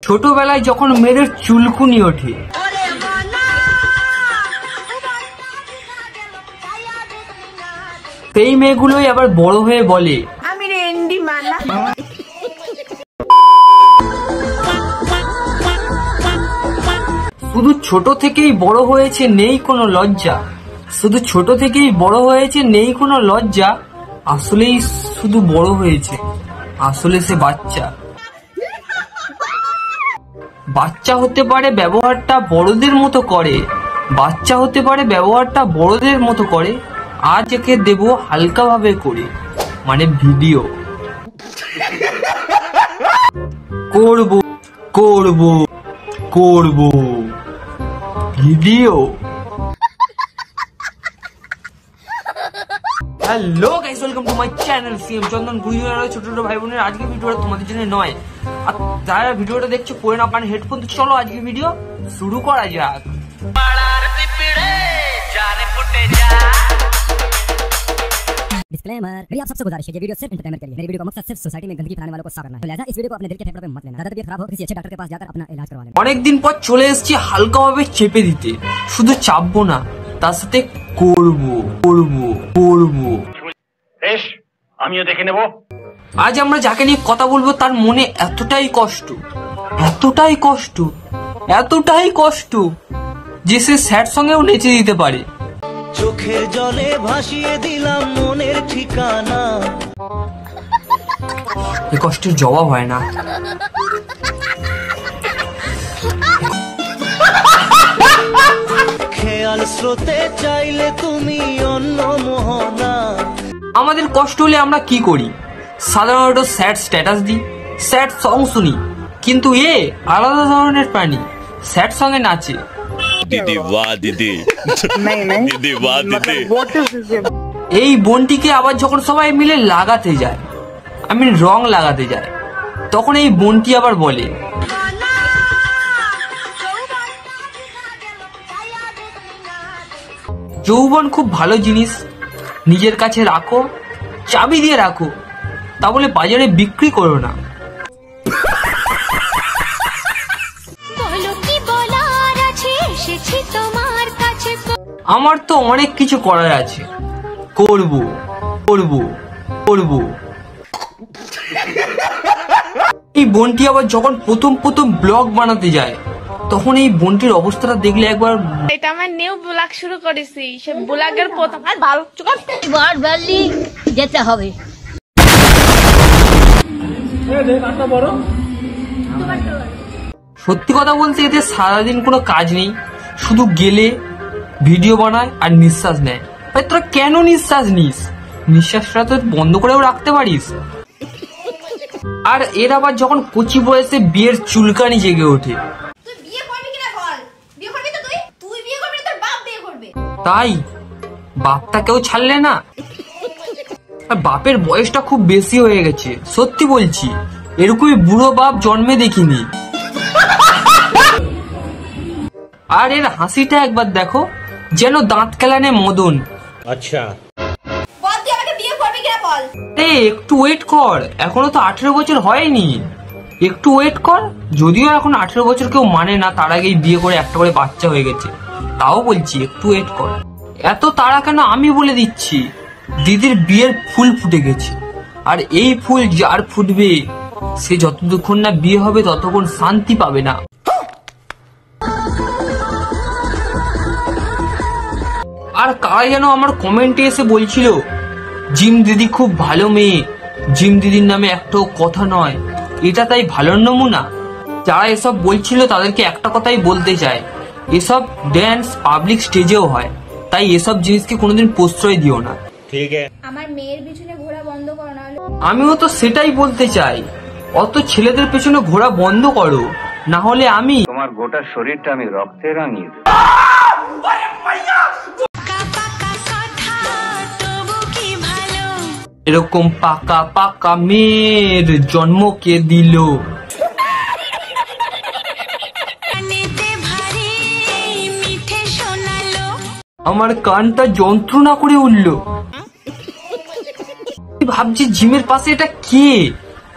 ছোটবেলায় যখন মেয়েদের চুলকুনি ওঠে, সেই মেয়েগুলোই আবার বড় হয়ে বলে আমি রেন্ডি মানা। শুধু ছোট থেকেই বড় হয়েছে নেই কোনো লজ্জা, শুধু ছোট থেকেই বড় হয়েছে নেই কোনো লজ্জা, আসলেই শুধু বড় হয়েছে, আসলে সে বাচ্চা। বাচ্চা হতে পারে ব্যবহারটা বড়দের মতো করে, বাচ্চা হতে পারে ব্যবহারটা বড়দের মতো করে। আজ একে দেব হালকাভাবে করে, মানে ভিডিও করব করব করব video. Hello guys, welcome to my channel CM Chandan. গুজরাটের ছোট ছোট ভাই বোনের আজকে ভিডিওটা তোমাদের জন্য নয়, আর যারা ভিডিওটা দেখছো পরে না পান হেডফোন। তো চলো আজকে ভিডিও শুরু করা যাক। डिस्क्लेमर, मेरी आप सबसे गुजारिश है, ये वीडियो सिर्फ एंटरटेनमेंट के लिए। मेरी वीडियो का मकसद सिर्फ सोसाइटी में गंदगी फैलाने वालों को साफ करना है, तो लिहाजा इस वीडियो को अपने दिल के फेफड़ों पे मत लेना। ज्यादा तबीयत खराब हो किसी अच्छे डॉक्टर के पास जाकर अपना इलाज करवा लेना। অনেকদিন পর চলে এসেছি হালকাভাবে চেপে দিতে, শুধু চাপবো না, তার সাথে করব করব করব। বেশ, আমিও দেখে নেব। আজ আমরা যাকে নিয়ে কথা বলবো তার মনে এতটাই কষ্ট, এতটাই কষ্ট, এতটাই কষ্ট যে সে স্যাড সঙ্গেও নেচে দিতে পারে। চোখের জলে ভাসিয়ে দিলাম মনের ঠিকানা, এই কষ্টের জবাব হয় না। খেয়াল স্রোতে চাইলে তুমি অন্য মোহনা। আমাদের কষ্ট হলে আমরা কি করি? সাধারণত স্যাড স্ট্যাটাস দিই, স্যাড সং শুনি, কিন্তু এ আলাদা ধরনের প্রাণী, স্যাড সঙ্গে নাচে। दीदी वाह दीदी, दीदी वाह दीदी। এই বোনটিকে আবার যখন সবাই মিলে লাগাতে যায়, আমি রং লাগাতে যায়, তখন এই বোনটি আবার বলে যৌবন খুব ভালো জিনিস, নিজের কাছে রাখো, চাবি দিয়ে রাখো, তা বলে বাজারে বিক্রি করো না। আমার তো অনেক কিছু করার আছে, করব করব করব। এই বোনটি আবার যখন প্রথম প্রথম ব্লগ বানাতে যায়, তখন এই বোনটির অবস্থাটা দেখলে একবার। এটা আমার নিউ ব্লগ শুরু করেছি, সে ব্লগের প্রথম আর ভালো বার ভ্যালি যেতে হবে। সত্যি কথা বলতে এতে সারাদিন কোনো কাজ নেই, শুধু গেলে ভিডিও বানায় আর নিঃশ্বাস নেয়। ভাই তোরা কেন নিঃশ্বাস নিস? নিঃশ্বাসটা তো বন্ধ করেও রাখতে পারিস। আর এর আবার যখন কচি বয়সে বিয়ের চুলকানি জেগে ওঠে, তাই বাপটা কেউ ছাড়লে না। আর বাপের বয়সটা খুব বেশি হয়ে গেছে, সত্যি বলছি, এরকমই বুড়ো বাপ জন্মে দেখিনি। আর এর হাসিটা একবার দেখো, যেন দাঁত কেলানে মদন। আচ্ছা, একটু ওয়েট কর, এখনো তো 18 বছর হয়নি, একটু ওয়েট কর। যদিও এখন 18 বছর কেউ মানে না, তার আগেই বিয়ে করে একটা করে বাচ্চা হয়ে গেছে, তাও বলছি একটু ওয়েট কর। এত তাড়া কেন? আমি বলে দিচ্ছি, দিদির বিয়ের ফুল ফুটে গেছে, আর এই ফুল যার ফুটবে সে যতক্ষণ না বিয়ে হবে ততক্ষণ শান্তি পাবে না। আর কারা যেন আমার কমেন্টে এসে বলছিল জিম দিদি খুব ভালো মেয়ে, জিম দিদির নামে একটাও কথা নয়, এটা তাই ভালো নমুনা। যারা এসব বলছিল তাদেরকে একটা কথাই বলতে চায়, এসব ড্যান্স পাবলিক স্টেজেও হয়, তাই এসব জিনিসকে কোনোদিন প্রশ্রয় দিও না। ঠিক আছে, আমার মেয়ের পিছনে ঘোরা বন্ধ করো, না হলে আমিও তো সেটাই বলতে চাই, অত ছেলেদের পেছনে ঘোরা বন্ধ করো, না হলে আমি তোমার গোটা শরীরটা আমি রক্তে রাঙিয়ে দেব। এরকম পাকা পাকা মেয়ের জন্ম কে দিল? আমার কানটা যন্ত্রণা করে উঠল। ভাবছি জিমের পাশে এটা কে?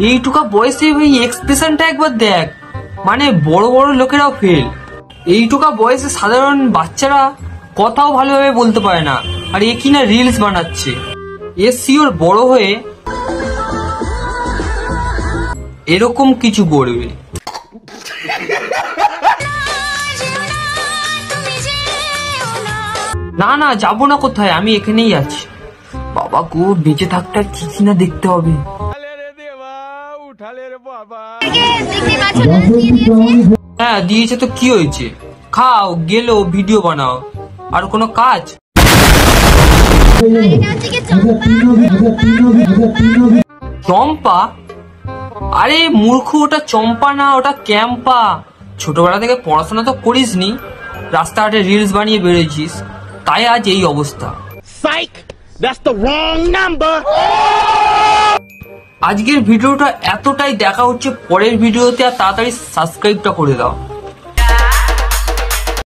এইটুকা বয়সে ওই এক্সপ্রেশনটা একবার দেখ, মানে বড় বড় লোকেরাও ফেল। এইটুকা বয়সে সাধারণ বাচ্চারা কথাও ভালোভাবে বলতে পারে না, আর এ কিনা রিলস বানাচ্ছে। এ সিওর বড় হয়ে এরকম কিছু করবে। না না, যাবো না কোথায়, আমি এখানেই আছি। বাবা গো, বেঁচে থাকতে আর কি না দেখতে হবে। হ্যাঁ দিয়েছে তো কি হয়েছে, খাও, গেলো, ভিডিও বানাও, আর কোনো কাজ? চম্পা? আরে মূর্খ, ওটা চম্পা না, ওটা ক্যাম্পা। ছোটবেলা থেকে পড়াশোনা তো করিসনি, রাস্তাঘাটে রিলস বানিয়ে বেড়েছিস, তাই আজ এই অবস্থা। আজকের ভিডিওটা এতটাই দেখা হচ্ছে, পরের ভিডিওতে আর তাড়াতাড়ি সাবস্ক্রাইবটা করে দাও।